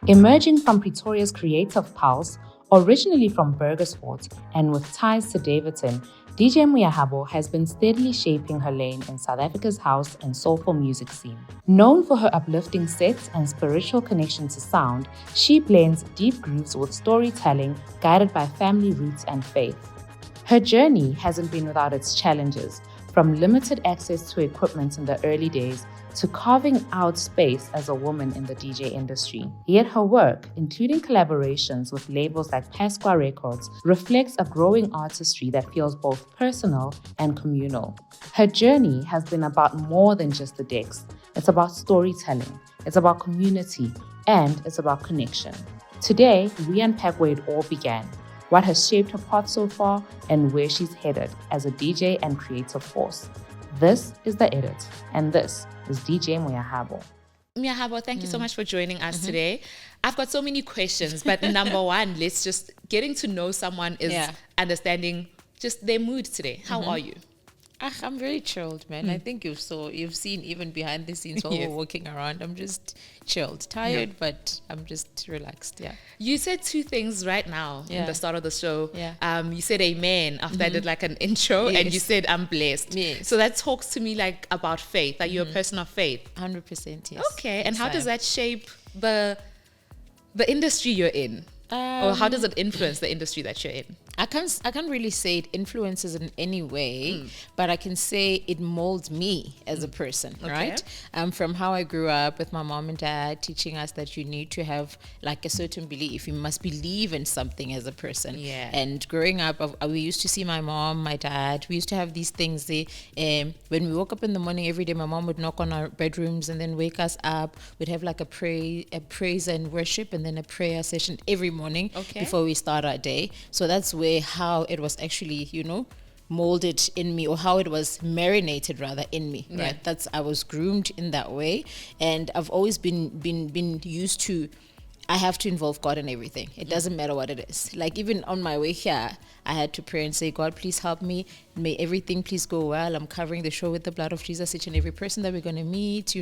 Emerging from Pretoria's creative pulse, originally from Burgersfort and with ties to Davidson, DJ Moyahabo has been steadily shaping her lane in South Africa's house and soulful music scene. Known for her uplifting sets and spiritual connection to sound, she blends deep grooves with storytelling guided by family roots and faith. Her journey hasn't been without its challenges, from limited access to equipment in the early days to carving out space as a woman in the DJ industry. Yet her work, including collaborations with labels like Pasqua Records, reflects a growing artistry that feels both personal and communal. Her journey has been about more than just the decks. It's about storytelling, it's about community, and it's about connection. Today, we unpack where it all began, what has shaped her path so far, and where she's headed as a DJ and creative force. This is The Edit, and this is DJ Moyahabo. Moyahabo, thank you so much for joining us today. I've got so many questions, but number one, let's just getting to know someone is understanding just their mood today. How are you? I'm very chilled, man. I think you've seen even behind the scenes while we're walking around. I'm just chilled, tired, but I'm just relaxed. Yeah. You said two things right now in the start of the show. Yeah. You said amen after I did like an intro, and you said I'm blessed. Yes. So that talks to me like about faith. That you're a person of faith. 100%. Yes. Okay. And how does that shape the industry you're in, or how does it influence the industry that you're in? I can't really say it influences in any way, but I can say it molds me as a person, right? From how I grew up with my mom and dad teaching us that you need to have like a certain belief. You must believe in something as a person. Yeah. And growing up, we used to see my mom, my dad. We used to have these things. When we woke up in the morning every day, my mom would knock on our bedrooms and then wake us up. We'd have like a praise and worship, and then a prayer session every morning before we start our day. So that's how it was actually, molded in me, or how it was marinated rather in me, right? I was groomed in that way, and I've always been used to, I have to involve God in everything. It doesn't matter what it is. Like even on my way here, I had to pray and say, God, please help me. May everything please go well. I'm covering the show with the blood of Jesus, each and every person that we're going to meet,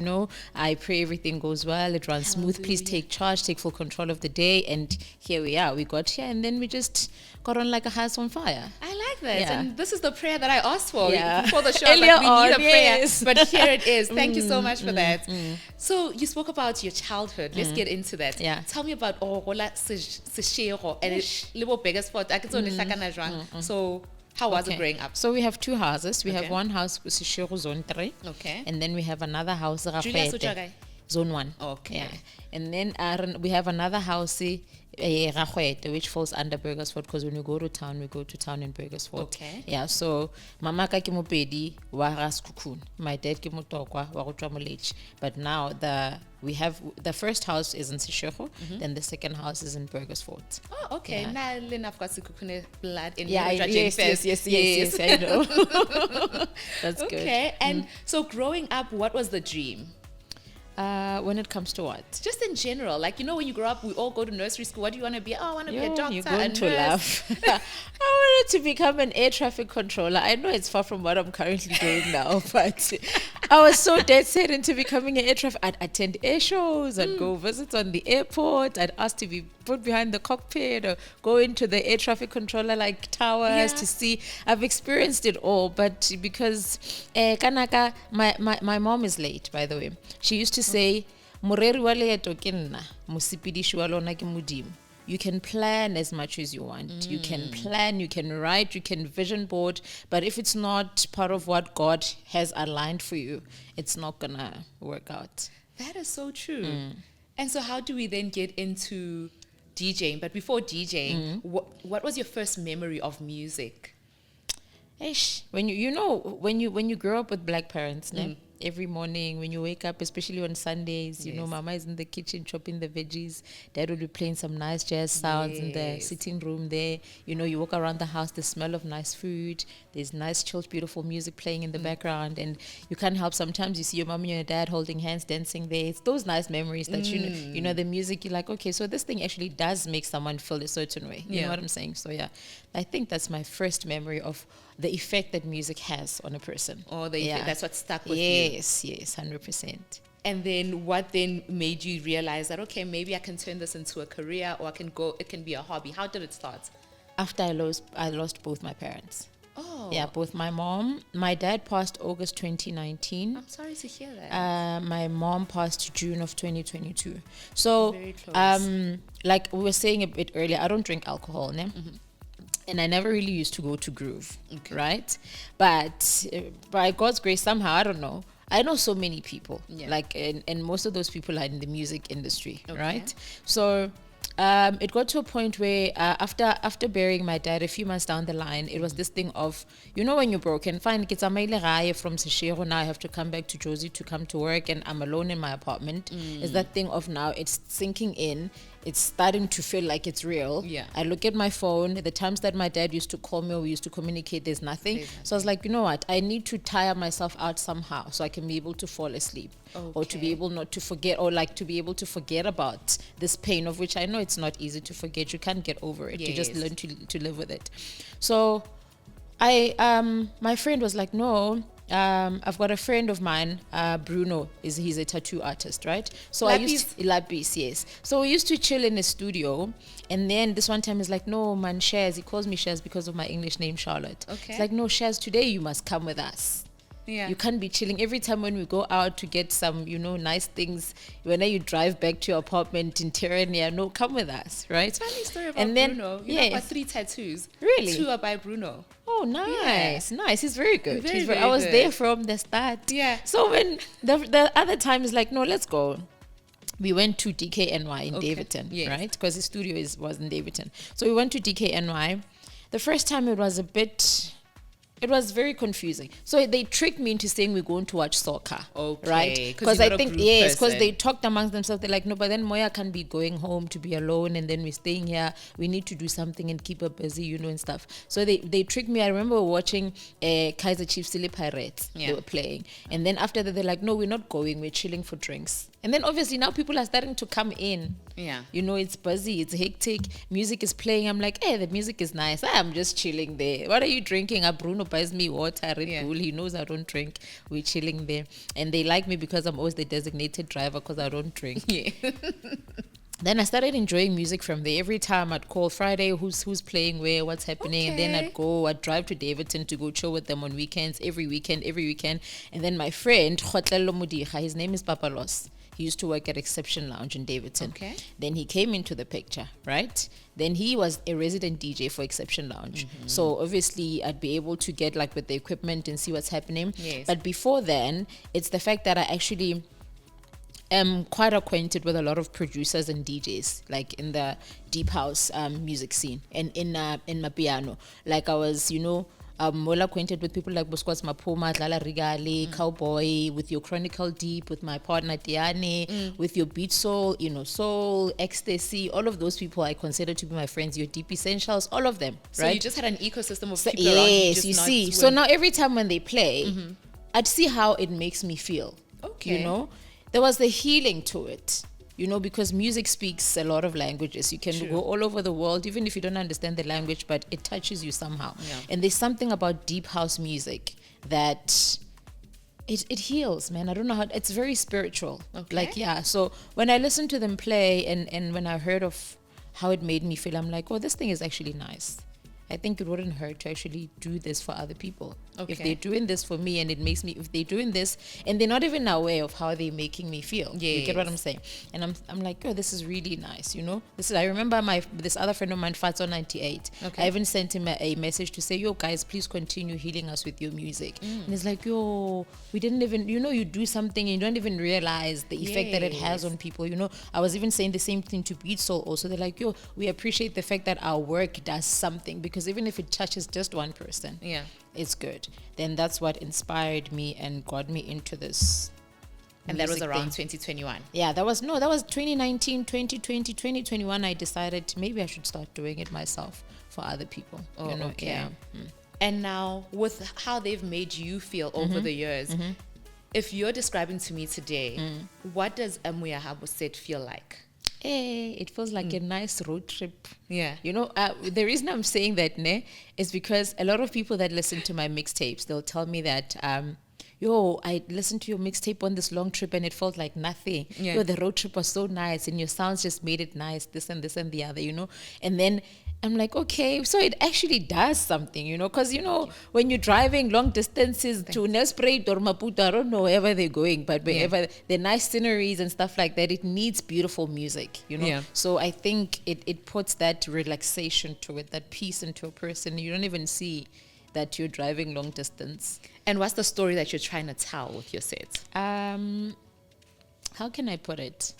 I pray everything goes well. It runs smooth. Please take charge, take full control of the day. And here we are. We got here, and then we just got on like a house on fire. I like that. Yeah. And this is the prayer that I asked for before the show. Earlier we need a prayer. Yes. But here it is. Thank you so much for that. So you spoke about your childhood. Let's get into that. Yeah. Tell me about Seshego and little Burgersfort. So how was it growing up? So we have two houses. We have one house, Seshego Zone 3. Okay. And then we have another house, Zone 1. Okay. Yeah. And then we have another house, which falls under Burgersfort, because when we go to town in Burgersfort. Okay. Yeah, so mama ka ke mopedi wa Raskukun, my dad ke motokwa wa go tswa Moletši. But now we have the first house is in Seshego, then the second house is in Burgersfort. Oh, okay. Yeah. Now Lynn, I've got Sekhukhune blood in Yeah, me. yes, I know. That's good. Okay, and so growing up, what was the dream? When it comes to what? Just in general, like, when you grow up, we all go to nursery school. What do you want to be? Oh, I want to be a doctor, You're going a to nurse. laugh. I wanted to become an air traffic controller. I know it's far from what I'm currently doing now, but I was so dead set into becoming an air traffic. I'd attend air shows. I'd go visit on the airport. I'd ask to be put behind the cockpit or go into the air traffic controller like towers to see. I've experienced it all, but because Kanaka, my mom is late, by the way. She used to say, "Moreri wa leeto ke nna, mosepediši wa lona ke Modimo." You can plan as much as you want. You can plan, you can write, you can vision board, but if it's not part of what God has aligned for you, it's not gonna work out. That is so true. And so how do we then get into DJing? But before DJing, what was your first memory of music? When you grow up with black parents, every morning when you wake up, especially on Sundays, mama is in the kitchen chopping the veggies, dad will be playing some nice jazz sounds in the sitting room there. You walk around the house, the smell of nice food, there's nice chilled beautiful music playing in the background, and you can't help, sometimes you see your mom and your dad holding hands dancing there. It's those nice memories that the music, you're like, okay, so this thing actually does make someone feel a certain way. You know what I'm saying? So I think that's my first memory of the effect that music has on a person. Or that's what stuck with you. Yes, 100%. And then what then made you realize that, okay, maybe I can turn this into a career, or it can be a hobby? How did it start? After I lost both my parents. Oh. Yeah, both my mom. My dad passed August 2019. I'm sorry to hear that. My mom passed June of 2022. So, Very close. like we were saying a bit earlier, I don't drink alcohol, ne? And I never really used to go to Groove, right? But by God's grace, somehow, I don't know, I know so many people, like, and most of those people are in the music industry, right? So it got to a point where after burying my dad a few months down the line, it was this thing of, you know, when you're broken, fine, from Seshego, now I have to come back to Josie to come to work, and I'm alone in my apartment. It's that thing of now it's sinking in. It's starting to feel like it's real. Yeah. I look at my phone, the times that my dad used to call me or we used to communicate, there's nothing. So I was like, you know what? I need to tire myself out somehow so I can be able to fall asleep. Or to be able not to forget, or like to be able to forget about this pain, of which I know it's not easy to forget. You can't get over it. You just learn to live with it. So my friend was like, no, I've got a friend of mine, Bruno, he's a tattoo artist, right? So Lapis, yes. So we used to chill in his studio, and then this one time he's like, no, man, Shaz, he calls me Shaz because of my English name, Charlotte. It's like, no, Shaz, today you must come with us. Yeah. You can't be chilling every time when we go out to get some, you know, nice things. When you drive back to your apartment in Terrania, no, come with us, right? It's a funny story about Bruno. You have 3 tattoos. Really? 2 are by Bruno. Oh, nice. Yeah. Nice. He's very good. Very I was good. there from the start. Yeah. So when the other time is like, no, let's go. We went to DKNY in Davidton, right? Because his studio was in Davidton. So we went to DKNY. The first time it was very confusing. So they tricked me into saying we're going to watch soccer, right? Because I think, because they talked amongst themselves. They're like, no, but then Moya can't be going home to be alone, and then we're staying here. We need to do something and keep her busy, you know, and stuff. So they tricked me. I remember watching Kaiser Chiefs Silly Pirates. They were playing. And then after that, they're like, no, we're not going. We're chilling for drinks. And then obviously now people are starting to come in. Yeah. You know, it's busy, it's hectic. Music is playing. I'm like, hey, the music is nice. I'm just chilling there. What are you drinking? Bruno buys me water, Red Bull. He knows I don't drink. We're chilling there. And they like me because I'm always the designated driver because I don't drink. Yeah. Then I started enjoying music from there. Every time I'd call Friday, who's playing where, what's happening, and then I'd drive to Davidton to go chill with them on weekends, every weekend. And then my friend, Khotlelo Mudiha, his name is Papalos. He used to work at Exception Lounge in Davidton. Then he came into the picture, right? Then he was a resident DJ for Exception Lounge. So obviously I'd be able to get like with the equipment and see what's happening. But before then, it's the fact that I actually am quite acquainted with a lot of producers and DJs, like in the deep house music scene and in Mapiano. Like I was, you know, well acquainted with people like Bosquas Mapoma, Dlala Rigale, Cowboy, with your Chronicle Deep, with my partner Tiane, with your Beat Soul, you know, Soul, Ecstasy, all of those people I consider to be my friends, your Deep Essentials, all of them, right? So you just had an ecosystem of people around you. Yes, you see. So now every time when they play, I'd see how it makes me feel. You know? There was the healing to it. You know, because music speaks a lot of languages. You can go all over the world, even if you don't understand the language, but it touches you somehow. And there's something about deep house music that it heals, man. I don't know how, it's very spiritual. Like, so when I listened to them play and when I heard of how it made me feel, I'm like, oh, this thing is actually nice. I think it wouldn't hurt to actually do this for other people. If they're doing this for me and it makes me, if they're doing this and they're not even aware of how they're making me feel. You get what I'm saying? And I'm like, oh, this is really nice, you know? I remember this other friend of mine, Fatso 98. I even sent him a message to say, yo, guys, please continue healing us with your music. And he's like, yo, we didn't even, you know, you do something and you don't even realize the effect that it has on people, you know? I was even saying the same thing to Beat Soul also. They're like, yo, we appreciate the fact that our work does something, because even if it touches just one person, it's good. Then that's what inspired me and got me into this. And that was around 2021. Yeah, that was 2019, 2020, 2021. I decided maybe I should start doing it myself for other people. You know? And now with how they've made you feel over the years, if you're describing to me today, what does a Moyahabo set feel like? Hey, it feels like a nice road trip. You know, the reason I'm saying that is because a lot of people that listen to my mixtapes, they'll tell me that, yo, I listened to your mixtape on this long trip and it felt like nothing. Yeah. Yo, the road trip was so nice and your sounds just made it nice, this and this and the other, you know. And then I'm like, okay, so it actually does something, you know, because, you know, when you're driving long distances to Nelspruit or Maputo, I don't know wherever they're going, but wherever the nice sceneries and stuff like that, it needs beautiful music, you know. Yeah. So I think it puts that relaxation to it, that peace into a person. You don't even see that you're driving long distance. And what's the story that you're trying to tell with your set? How can I put it?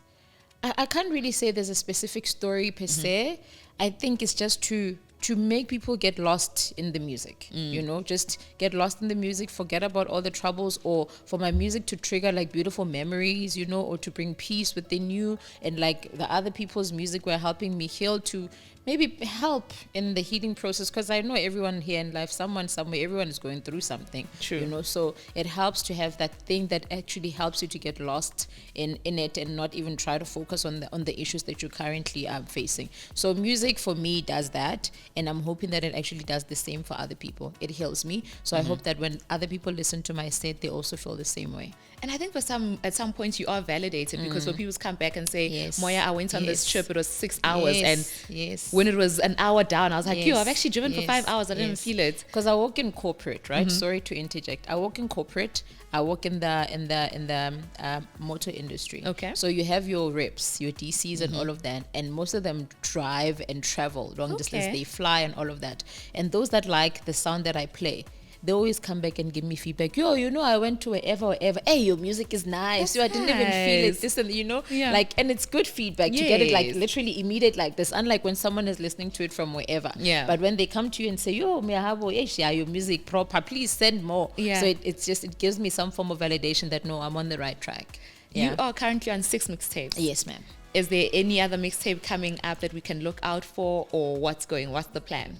I can't really say there's a specific story per se. I think it's just to make people get lost in the music, you know, just get lost in the music, forget about all the troubles, or for my music to trigger like beautiful memories, you know, or to bring peace within you. And like the other people's music were helping me heal, to maybe help in the healing process, because I know everyone here in life, someone somewhere, everyone is going through something. True. You know, so it helps to have that thing that actually helps you to get lost in it and not even try to focus on the issues that you currently are facing. So music for me does that, and I'm hoping that it actually does the same for other people. It heals me. So I hope that when other people listen to my set, they also feel the same way. And I think at some point you are validated, because when people come back and say, Yes. Moya, I went on this trip, it was 6 hours, and yes. when it was an hour down, I was like, yo, Yes. I've actually driven for 5 hours. I didn't feel it. Because I work in corporate, right? Sorry to interject. I work in corporate. I work in the motor industry. Okay. So you have your reps, your DCs, and all of that, and most of them drive and travel long distance. They fly and all of that. And those that like the sound that I play, they always come back and give me feedback. Yo, you know, I went to wherever. Hey, your music is nice. Yo, I didn't even feel it. This and, you know, like, and it's good feedback. You get it like literally immediate like this. Unlike when someone is listening to it from wherever. Yeah. But when they come to you and say, yo, Moyahabo, yeah, your music proper, please send more. Yeah. So it gives me some form of validation that no, I'm on the right track. Yeah. You are currently on 6 mixtapes. Yes, ma'am. Is there any other mixtape coming up that we can look out for, or what's the plan?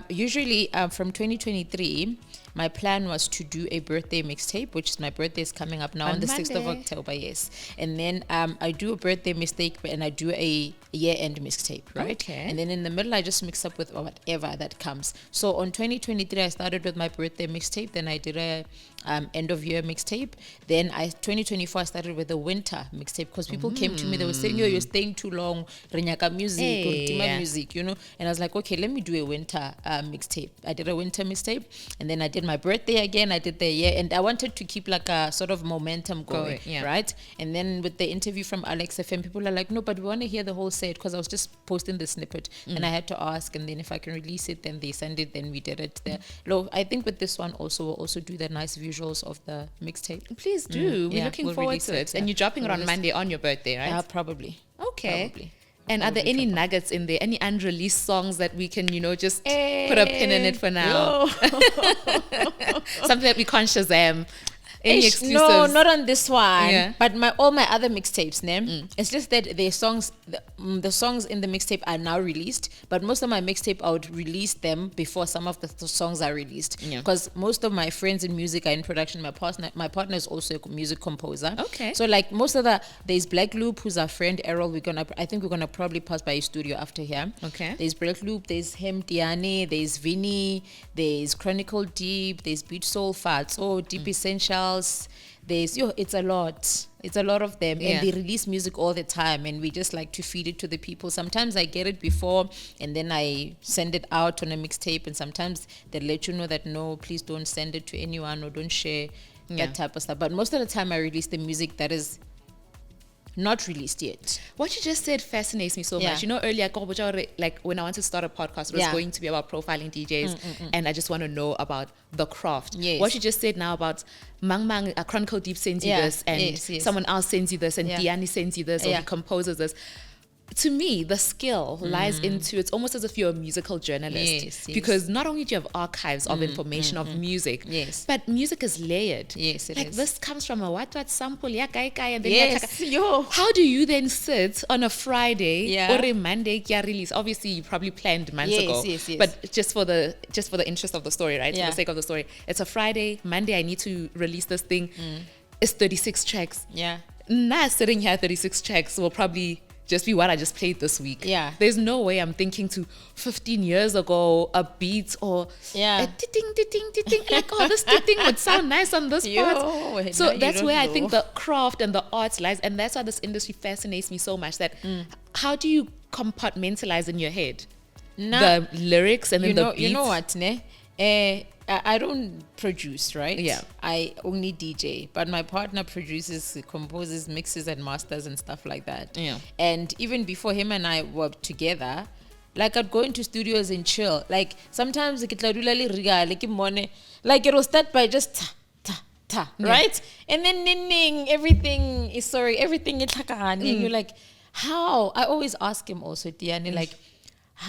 Usually from 2023, my plan was to do a birthday mixtape, which is my birthday is coming up now on the Monday. 6th of October, yes. And then I do a birthday mixtape and I do a year-end mixtape, right? Okay. And then in the middle, I just mix up with whatever that comes. So on 2023, I started with my birthday mixtape. Then I did a end-of-year mixtape. Then 2024, I started with a winter mixtape, because people came to me, they were saying, yo, you're staying too long, Renyaka music, Tima music, you know. And I was like, okay, let me do a winter mixtape. I did a winter mixtape, and then I did my birthday again. I did the year, and I wanted to keep like a sort of momentum going, right? And then with the interview from Alex FM, people are like, no, but we want to hear the whole set, because I was just posting the snippet, and I had to ask, and then if I can release it, then they send it, then we did it. I think with this one also, we'll also do the nice visuals of the mixtape. Please do. We're looking we'll forward release to it. yeah. And you're dropping it on Monday on your birthday, right? Yeah, probably. Okay. Probably. And are there any nuggets in there? Any unreleased songs that we can, just put a pin in it for now? Something that we can't Shazam. Any exclusives? No, not on this one. Yeah. But all my other mixtapes, it's just that the songs in the mixtape are now released. But most of my mixtape, I would release them before some of the songs are released. Because most of my friends in music are in production. My partner is also a music composer. Okay. So like there's Black Loop, who's our friend Errol. I think we're gonna probably pass by his studio after here. Okay. There's Black Loop, there's him, Diane, there's Vinny, there's Chronicle Deep, there's Beat Soul Fats, Deep Essentials. There's it's a lot of them, and they release music all the time, and we just like to feed it to the people. Sometimes I get it before and then I send it out on a mixtape, and sometimes they let you know that no, please don't send it to anyone or don't share that type of stuff. But most of the time I release the music that is not released yet. What you just said fascinates me so much. You know, earlier, like when I wanted to start a podcast, it was going to be about profiling DJs, and I just want to know about the craft. Yes. What you just said now about Mang Chronicle Deep sends you this, and someone else sends you this, and Diani sends you this, or he composes this. To me, the skill lies into, it's almost as if you're a musical journalist. Because not only do you have archives of information of music, but music is layered. Yes, it like is. this comes from a what sample, and then yo. How do you then sit on a Friday or a Monday release? Obviously, you probably planned months ago. Yes. But just for the interest of the story, right? For the sake of the story, it's a Friday, Monday. I need to release this thing. It's 36 tracks. Yeah. Nah, sitting here, 36 tracks will probably just be what I just played this week. Yeah. There's no way I'm thinking to 15 years ago, a beat or a ding, like, oh, this ding would sound nice on this part. So that's where I think the craft and the art lies. And that's why this industry fascinates me so much, that how do you compartmentalize in your head the lyrics and then the beats? You know what, ne? I don't produce, right? Yeah. I only DJ, but my partner produces, composes, mixes and masters and stuff like that. Yeah. And even before him and I were together, like I'd go into studios and chill. Like sometimes like it will start by just ta, right? And then everything is and you're like, how? I always ask him also, Tiani, like,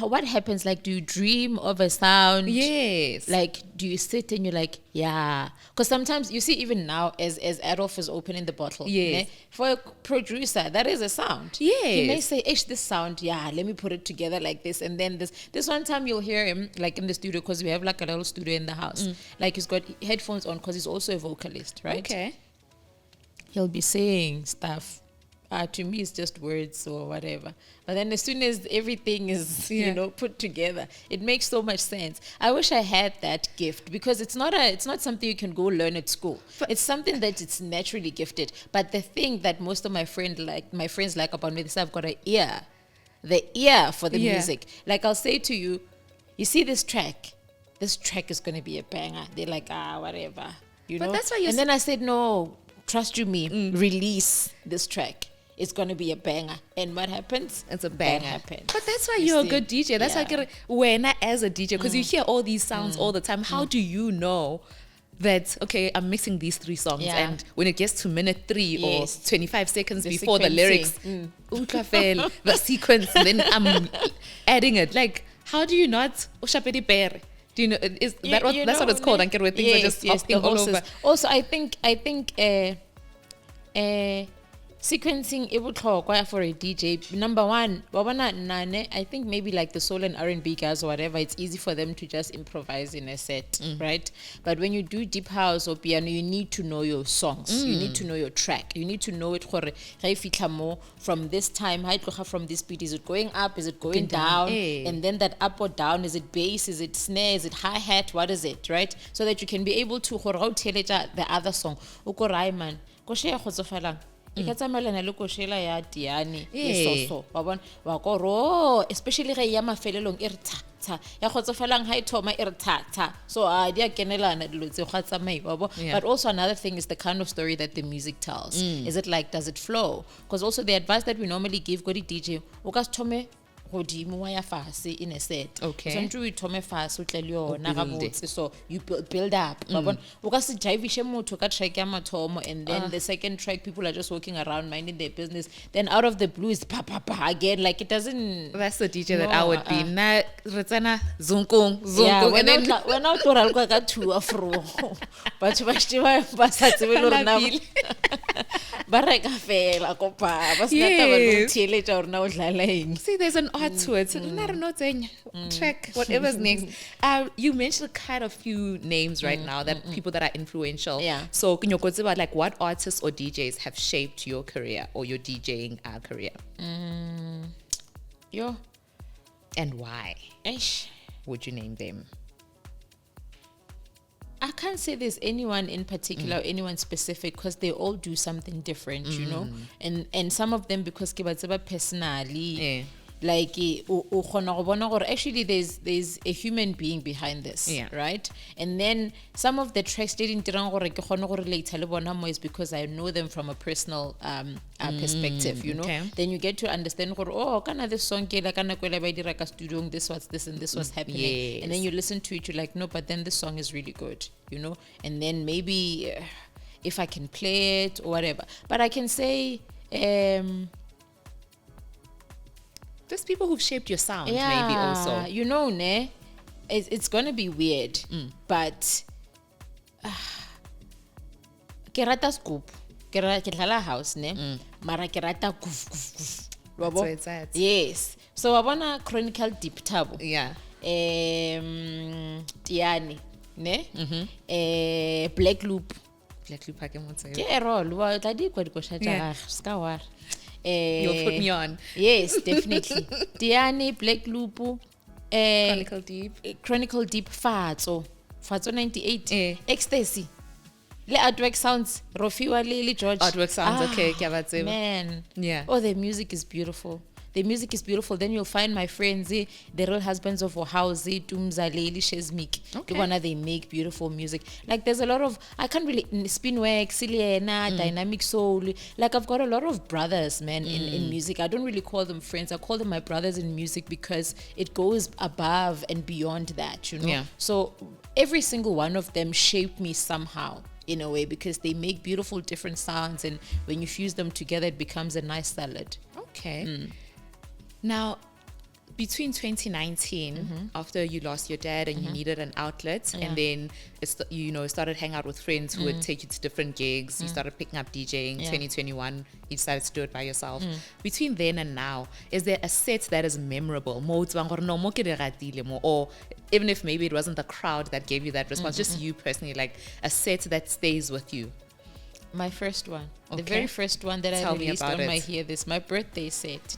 what happens? Like, do you dream of a sound? Yes. Like, do you sit and you're like, yeah? Because sometimes you see, even now, as Adolf is opening the bottle, yes, for a producer, that is a sound. Yes. He may say, this sound, yeah, let me put it together like this. And then this one time you'll hear him, like in the studio, because we have like a little studio in the house. Like, he's got headphones on because he's also a vocalist, right? Okay. He'll be saying stuff. To me, it's just words or whatever. But then as soon as everything is, put together, it makes so much sense. I wish I had that gift, because it's not something you can go learn at school. It's something that it's naturally gifted. But the thing that most of my friends like about me is I've got the ear for the music. Like, I'll say to you, you see this track is going to be a banger. They're like, whatever, But that's why and then I said, no, trust you me, release this track. It's going to be a banger. And what happens? It's a banger. That happens. But that's why you're a good DJ. That's why when as a DJ, because you hear all these sounds all the time, how do you know that, okay, I'm mixing these 3 songs, and when it gets to minute 3 or 25 seconds before the lyrics, the sequence, then I'm adding it. Like, how do you not? Do you know? That's what it's called? Where things are just hopping all over. Also, I think sequencing it would talk for a DJ. Number one, I think maybe like the soul and R&B guys or whatever, it's easy for them to just improvise in a set, right? But when you do deep house or piano, you need to know your songs. You need to know your track. You need to know it from this time, from this beat. Is it going up? Is it going down? And then that up or down, is it bass? Is it snare? Is it hi-hat? What is it, right? So that you can be able to the other song. Ikatsamalana le koshela ya Tiani le soso wa bona wa go ro especially ge ya mafelelong e re tha ya khotsofalang ha ithoma e re tha so dia kenelana dilo tse ga tsamai wa bo. But also another thing is the kind of story that the music tells. Is it like, does it flow? Because also the advice that we normally give go di DJ o ka thome godimo wa ya fase in a set. Okay. So we thome fase o tle le yona ga botse, so you build up wa bona o ka se jivishe motho ka track ya mathomo, and then the second track people are just walking around minding their business, then out of the blue is pa again, like it doesn't. That's the DJ that I would be. Na retsana zungkung and then when I told her ka two afro but ba sheba ba sa tsebe lo rena ba reka fela ko pa ba se nata ba lo theletsa or na o dlalaeng. See, there's an art to it. Track, whatever's next. You mentioned quite a few names right now, that people that are influential. Yeah. So can you go about like what artists or DJs have shaped your career or your DJing career? And why would you name them? I can't say there's anyone in particular or anyone specific, because they all do something different, and some of them because ke ba tseba personally, like actually there's a human being behind this, right? And then some of the tracks didn't relate is because I know them from a personal perspective, Then you get to understand this song studio, this was this and this was happening, and then you listen to it, you're like, no, but then this song is really good, and then maybe if I can play it or whatever. But I can say there's people who've shaped your sound, maybe also. It's going to be weird, but ke rata scoop, ke dlala house, mara ke rata guf. That's where it's at. Yes. So I wanna chronicle deep tabo. Yeah. Tiani, Black Loop. Black Loop ha ke mo tsebe. Ke roll wa tla di kwa dikosha tsa ska war. You'll put me on. Yes, definitely. Diani, Black Lupu, Chronicle Deep, Fatso 98, Ecstasy. Le artwork sounds Rofiwa Lily George. Artwork sounds okay. Man. Yeah. Oh, the music is beautiful. The music is beautiful. Then you'll find my friends, the real husbands of Ohauzi, Tumza, Leili, Shezmik. The one that they make beautiful music. Like there's a lot of, I can't really, Spinwork, Siliena, Dynamic Soul. Like I've got a lot of brothers, man, in music. I don't really call them friends. I call them my brothers in music because it goes above and beyond that, you know? Yeah. So every single one of them shaped me somehow. In a way, because they make beautiful different sounds, and when you fuse them together it becomes a nice salad. Okay. Now, between 2019, after you lost your dad and you needed an outlet, and then started hanging out with friends who would take you to different gigs, you started picking up DJing. 2021, you decided to do it by yourself. Between then and now, is there a set that is memorable? Or even if maybe it wasn't the crowd that gave you that response, just you personally, like a set that stays with you? My first one, the very first one that I released on my Hear This, my birthday set.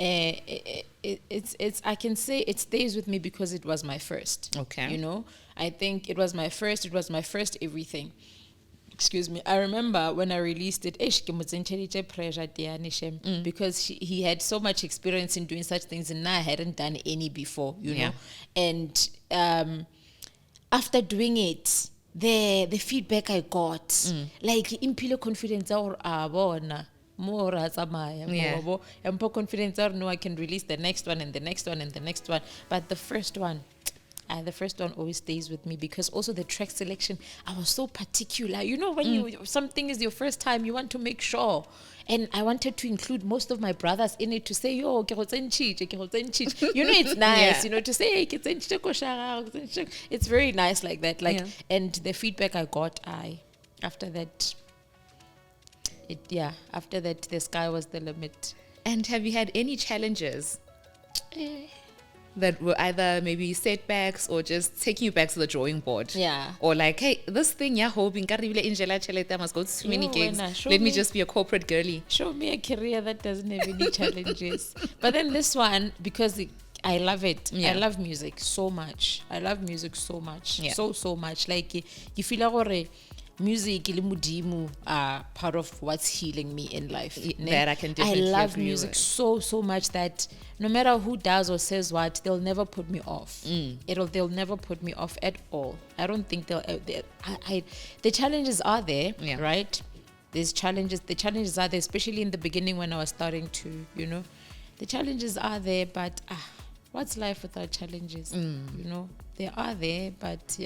It's I can say it stays with me because it was my first. Okay. You know, I think it was my first everything. Excuse me. I remember when I released it, because he had so much experience in doing such things, and I hadn't done any before, you know. And after doing it, the feedback I got, like impilo confidence or more and confidence or no, I can release the next one and the next one and the next one. But the first one always stays with me because also the track selection, I was so particular. You know, when something is your first time, you want to make sure. And I wanted to include most of my brothers in it to say, yo, you know, it's nice, you know, to say, hey, it's very nice like that. Like, and the feedback I got, after that, the sky was the limit. And have you had any challenges that were either maybe setbacks or just taking you back to the drawing board? Yeah. Or like, hey, this thing, hoping I must go to too many gigs. Let me just be a corporate girly. Show me a career that doesn't have any challenges. But then this one, because I love it. I love music so much. So much. Like, you feel like music are part of what's healing me in life. That I can definitely love music so much that no matter who does or says what, they'll never put me off. They'll never put me off at all. I don't think the challenges are there, right? There's challenges. The challenges are there, especially in the beginning when I was starting to, you know, the challenges are there, but what's life without challenges? You know, they are there, but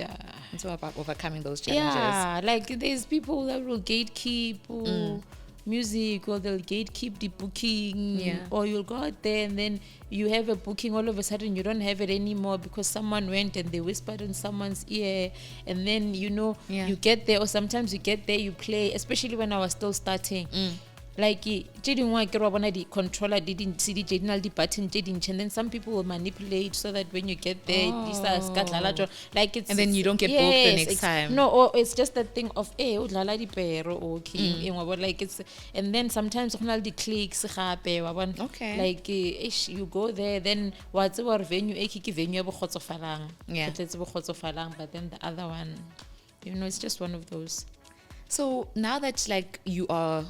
it's all about overcoming those challenges. Yeah, like there's people that will gatekeep music, or they'll gatekeep the booking, or you'll go out there and then you have a booking, all of a sudden you don't have it anymore because someone went and they whispered in someone's ear, and then you know you get there, or sometimes you get there, you play, especially when I was still starting. Like the controller didn't see the button, and then some people will manipulate so that when you get there, like it's, and then you don't get booked the next time. No, or it's just that thing of like it's, and then sometimes the clicks, like you go there, then what's our venue? But then the other one, you know, it's just one of those. So now that like you are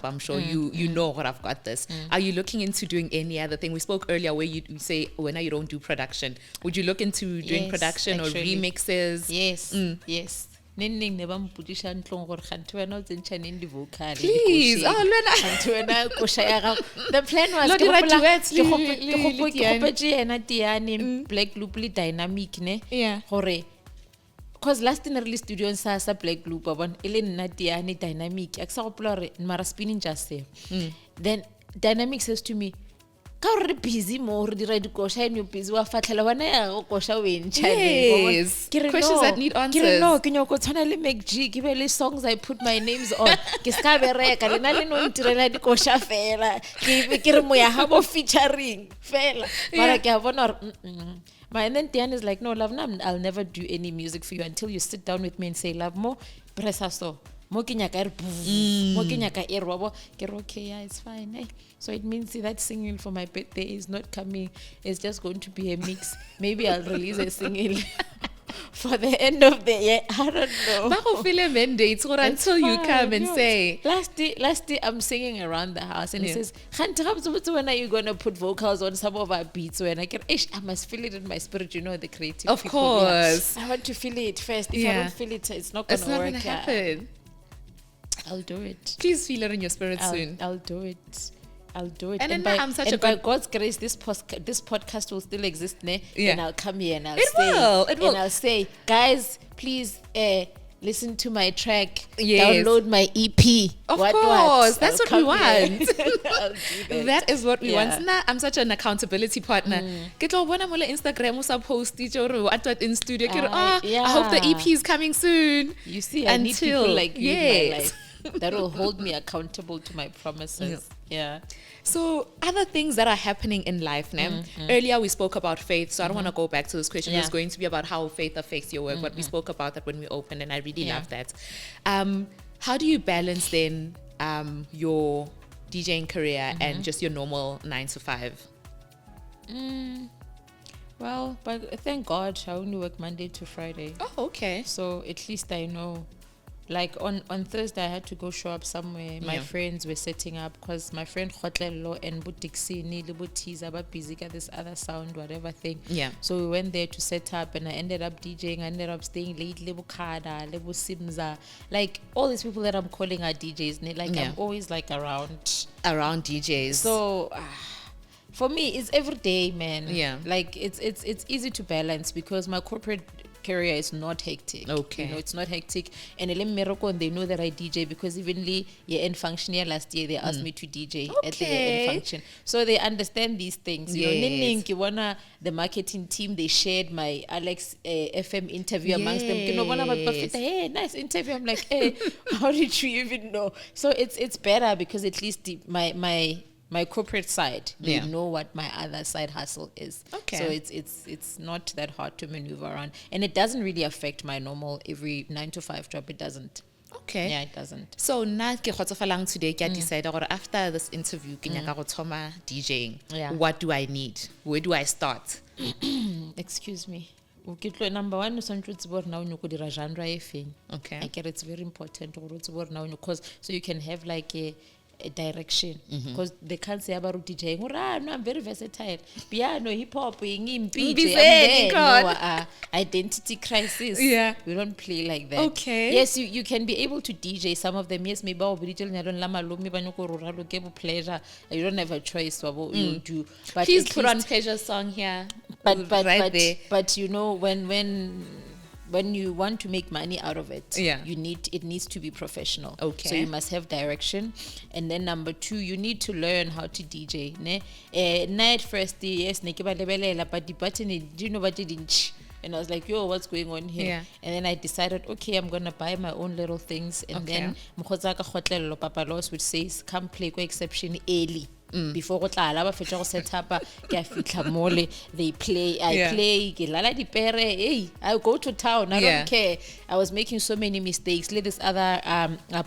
I'm sure you know what I've got this. Are you looking into doing any other thing? We spoke earlier where you say when you don't do production. Would you look into doing production or remixes? Yes. Yes. Please. The plan was Black Loop dynamic because last in early studio in Sasa Black Loop Elena dynamic mara spinning just there. Then dynamic says to me, busy more and you busy yes. Questions that need answers. No, can you go to make G give me songs I put my names on. Moyahabo featuring and then Diane is like, no, love, I'll never do any music for you until you sit down with me and say, love, more press us so. okay, yeah, it's fine. Eh? So it means that single for my birthday is not coming. It's just going to be a mix. Maybe I'll release a single for the end of the year. I don't know. Until you come and say. Last day I'm singing around the house and he says, when are you going to put vocals on some of our beats? When I must feel it in my spirit, the creative of people. Course. I want to feel it first. If I don't feel it, it's not going to work. It's not going to happen. I'll do it. Please feel it in your spirit soon. I'll do it. And by God's grace, this podcast will still exist, ne? And I'll come here and It will. And I'll say, guys, please listen to my track. Download my EP. Of course. That's what we want. That is what we want. Nah, I'm such an accountability partner. Instagram post in studio. I hope the EP is coming soon. You see, I need people like you in my life that will hold me accountable to my promises. Yeah. So other things that are happening in life now. Earlier we spoke about faith, so I don't want to go back to this question. It's going to be about how faith affects your work, but we spoke about that when we opened, and I really love that. How do you balance then your DJing career and just your normal 9 to 5? Well, but thank God I only work Monday to Friday. Oh, okay. So at least I know. Like on Thursday, I had to go show up somewhere. My friends were setting up because my friend Khotlelo and Butixini, Libutis are busy at this other sound, whatever thing. Yeah. So we went there to set up, and I ended up DJing. I ended up staying late. Lebukada, Lebu Simza, like all these people that I'm calling are DJs. Like I'm always like around DJs. So. For me, it's every day, man. Yeah. Like it's easy to balance because my corporate career is not hectic. Okay. It's not hectic. And they know that I DJ because even year-end function last year, they asked me to DJ at the year-end function. So they understand these things. The marketing team, they shared my Alex FM interview amongst them. Hey, nice interview. I'm like, hey, how did you even know? So it's better because at least my corporate side, they know what my other side hustle is. Okay. So it's not that hard to maneuver around. And it doesn't really affect my normal every 9 to 5 job. It doesn't. Okay. Yeah, it doesn't. So now today, I decided after this interview, DJing. Yeah. What do I need? Where do I start? Excuse me. Number one, genre. Okay. I get it's very important because so you can have like a direction because they can't say about DJing. No, I'm very versatile. Piano, hip hop, identity crisis. Yeah, we don't play like that. Okay. Yes, you can be able to DJ some of them. Yes, maybe pleasure. You don't have a choice. You do. But please put on pleasure song here. But when you want to make money out of it, it needs to be professional. Okay. So you must have direction. And then number 2, you need to learn how to DJ. Night first, yes, but the button, do you know what it is? And I was like, yo, what's going on here? Yeah. And then I decided, okay, I'm going to buy my own little things. And then Mkhozaka Khotlelo Papa Loss would say, come play Go Exception early. Before go tla la ba fetsa go set up ke a fitla mole, they play, I play ke lala di pere, hey, I go to town, I don't care. I was making so many mistakes. Let this other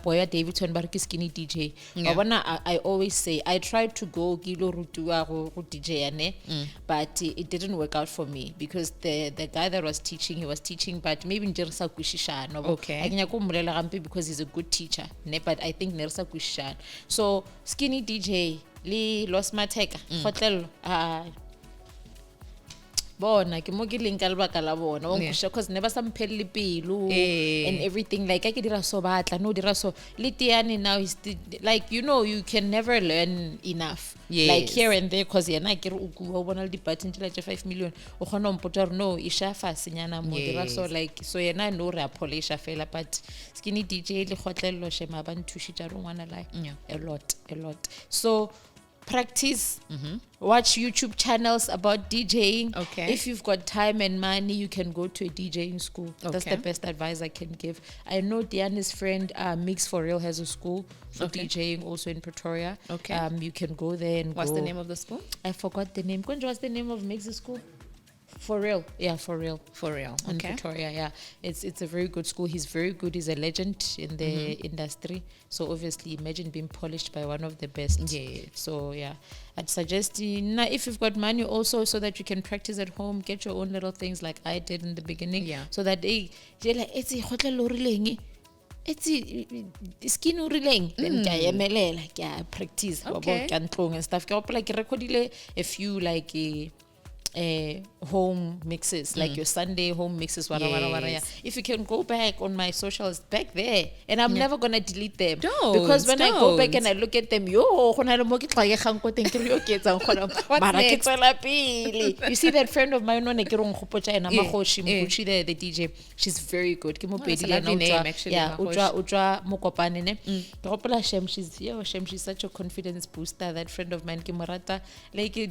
boy Davidson Barki skinny DJ. I always say I tried to go Gilo Rutua go DJ but it didn't work out for me because the guy that was teaching, he was teaching but maybe Njersa Kushisha no. Okay. I can go Rampe because he's a good teacher, but I think Nersa Kushisha. So skinny DJ Li Los Mateka Hotel bona ke mo ke leng ka lebaka la bona wa kusha cause never some pelli pelo and everything like I ke dira so batla no dira so litiani now is like you can never learn enough. Like here and there cause yena ke re o bua bona di button tla 5 million o khona mpotar no isha fa senyana mo dira so like so yena no re apolisha fela but skinny DJ le khotlello shema ba nthushitja rongwana like a lot. So practice, watch YouTube channels about DJing. Okay. If you've got time and money, you can go to a DJing school. Okay. That's the best advice I can give. I know Diana's friend Mix for Real has a school for DJing also in Pretoria. Okay. You can go there and What's the name of the school? I forgot the name. What's the name of Mix's school? For real. Yeah, for real. For real. In Okay. Pretoria, yeah. It's a very good school. He's very good. He's a legend in the industry. So obviously, imagine being polished by one of the best. Yeah. So yeah, I'd suggest if you've got money also, so that you can practice at home, get your own little things like I did in the beginning. Yeah. So that it's skin urileng then I emelela ke practice Okay. and stuff. Like recordile a few like home mixes, like your Sunday home mixes, yeah. If you can go back on my socials back there, and I'm never gonna delete them. Because when I go back and I look at them, you see that friend of mine the DJ, she's very good. That's a lovely name, actually. Yeah, Shem, she's such a confidence booster. That friend of mine, Kimurata, like here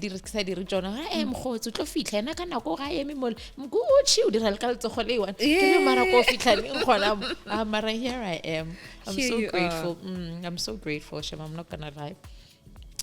I am. I'm Here so you grateful. I'm so grateful, Shem. I'm not gonna lie.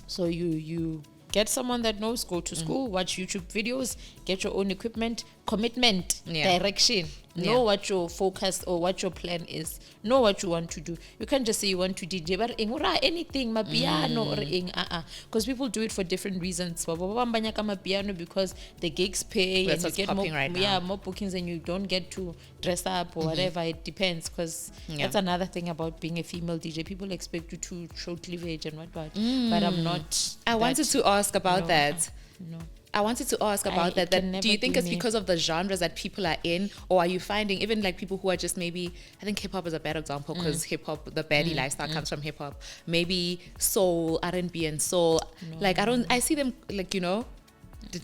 So you get someone that knows, go to school, watch YouTube videos, get your own equipment, commitment, direction. Know what your focus or what your plan is. Know what you want to do. You can't just say you want to DJ, but anything, ma piano or because people do it for different reasons. Piano because the gigs pay and you get more, more bookings and you don't get to dress up or whatever. It depends, because that's another thing about being a female DJ. People expect you to show cleavage and whatnot, but I'm not. I wanted to ask about that. No. I wanted to ask about that. Do you think it's because of the genres that people are in, or are you finding even like people who are just maybe, I think hip hop is a bad example because hip hop, the baddie lifestyle comes from hip hop. Maybe soul, R&B and soul. Like I see them like,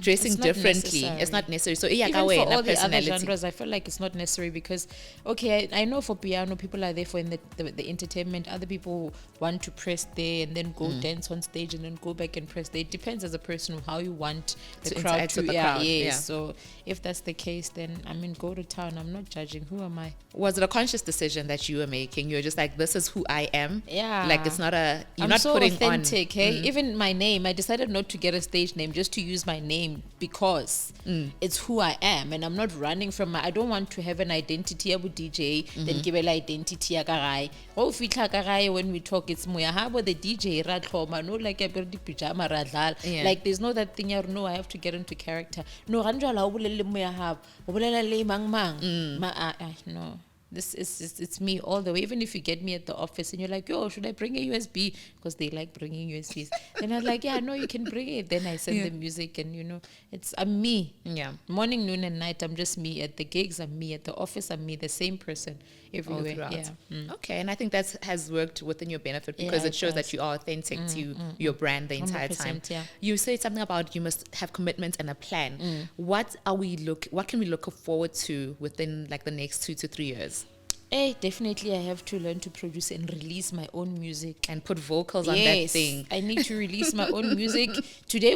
dressing differently. It's not necessary. So even for all the other genres, I feel like it's not necessary because, okay, I know for piano, people are there for the entertainment. Other people want to press there and then go dance on stage and then go back and press there. It depends as a person of how you want the crowd to. So if that's the case, then go to town. I'm not judging. Who am I? Was it a conscious decision that you were making? You're just like, this is who I am. Yeah. Like it's not I'm not so putting authentic, on. Even my name, I decided not to get a stage name, just to use my name because it's who I am, and I'm not running from I don't want to have an identity as a DJ, then give an identity agarai. When we talk, it's Moyahabo the DJ, no like a bird pyjama radlal. Like there's no that thing, no, I have to get into character. No, no. It's me all the way. Even if you get me at the office and you're like, yo, should I bring a USB? Because they like bringing USBs. And I'm like, yeah, no, you can bring it. Then I send the music and I'm me. Yeah. Morning, noon and night, I'm just me. At the gigs, I'm me. At the office, I'm me. The same person everywhere. Okay, and I think that has worked within your benefit because it shows that you are authentic to your brand the entire time. Yeah. You said something about you must have commitment and a plan. What can we look forward to within like the next 2 to 3 years? Definitely I have to learn to produce and release my own music and put vocals on that thing. I need to release my own music. Today I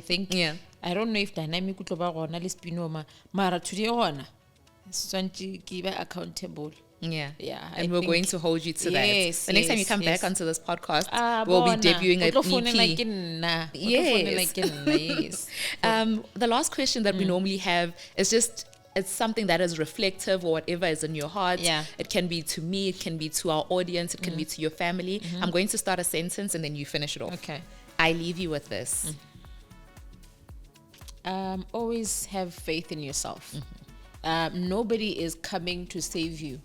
think. Yeah. I don't know if dynamic spinoma. Mara today accountable. Yeah. Yeah. And we're going to hold you to that. The next time you come back onto this podcast, we'll be debuting an EP. Yes. The last question that we normally have is just, it's something that is reflective or whatever is in your heart. Yeah. It can be to me, it can be to our audience, it can be to your family. I'm going to start a sentence and then you finish it off. Okay. I leave you with this. Always have faith in yourself. Nobody is coming to save you.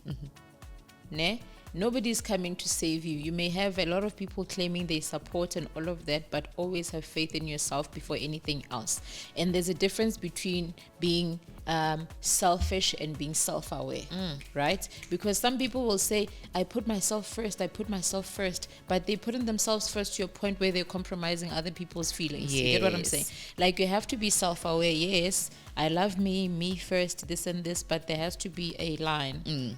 Nobody is coming to save you. You may have a lot of people claiming they support and all of that, but always have faith in yourself before anything else. And there's a difference between being selfish and being self-aware, right? Because some people will say, I put myself first, but they're putting themselves first to a point where they're compromising other people's feelings. You get what I'm saying? Like, you have to be self-aware. Yes, I love me first, this and this, but there has to be a line,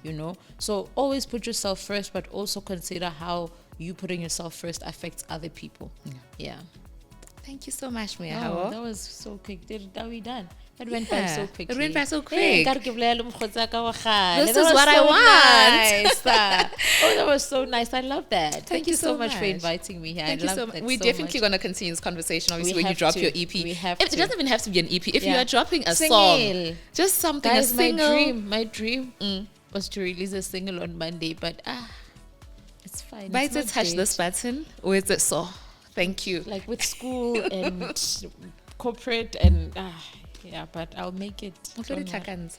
So always put yourself first, but also consider how you putting yourself first affects other people. Yeah. Thank you so much, Moyahabo. That was so quick. Are we done? It went by so quickly. It went by so quick. This This is is what I want. Nice. That was so nice. I love that. Thank you so much for much. inviting me here. Thank you so much. We're so definitely going to continue this conversation, obviously, We when you have drop to. your EP. We have It to. doesn't even have to be an EP. If you Yeah. are dropping a Single. song, just something, Guys, a single. my dream was to release a single on Monday, but it's fine. Why It's did not touch dead. this button? Or is it so? Thank you. Like with school and corporate and but I'll make it. Don't worry.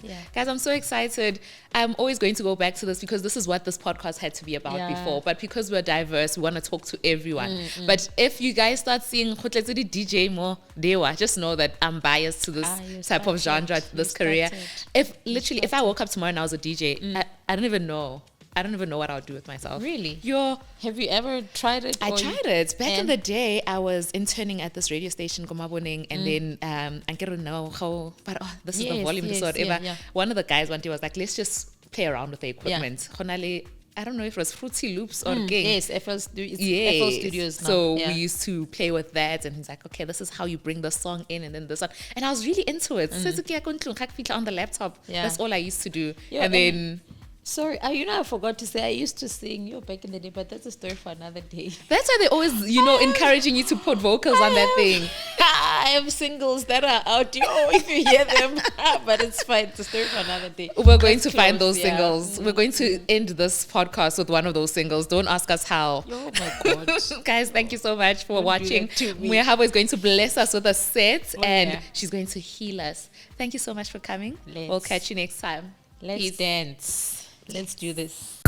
Yeah. Guys, I'm so excited. I'm always going to go back to this because this is what this podcast had to be about Yeah. before. But because we're diverse, we want to talk to everyone. But if you guys start seeing DJ more dewa, just know that I'm biased to this You type of started. genre, this You career. started. If I woke up tomorrow and I was a DJ, I don't even know. I don't even know what I would do with myself. Really? Have you ever tried it? I tried it. Back in the day, I was interning at this radio station, Gomaboning, and then I don't know how, but this is the Yes, volume, this yes, or whatever. yeah. One of the guys one day was like, let's just play around with the equipment. I don't know if it was Fruity Loops or Gang. Yes, FL Studios now. So Yeah. we used to play with that, and he's like, okay, this is how you bring the song in, and then this one. And I was really into it. On the laptop. Yeah. That's all I used to do. Yeah, and then... Sorry, I forgot to say I used to sing back in the day, but that's a story for another day. That's why they always, encouraging you to put vocals on that thing. I have singles that are out, if you hear them, but it's fine. It's a story for another day. We're going to Let's find close, those singles. We're going to end this podcast with one of those singles. Don't ask us how. Oh my God. Guys, thank you so much for Don't do watching. that to me. Moyahabo is going to bless us with a set and yeah. she's going to heal us. Thank you so much for coming. Let's- We'll catch you next time. Let's Peace. dance. Let's do this.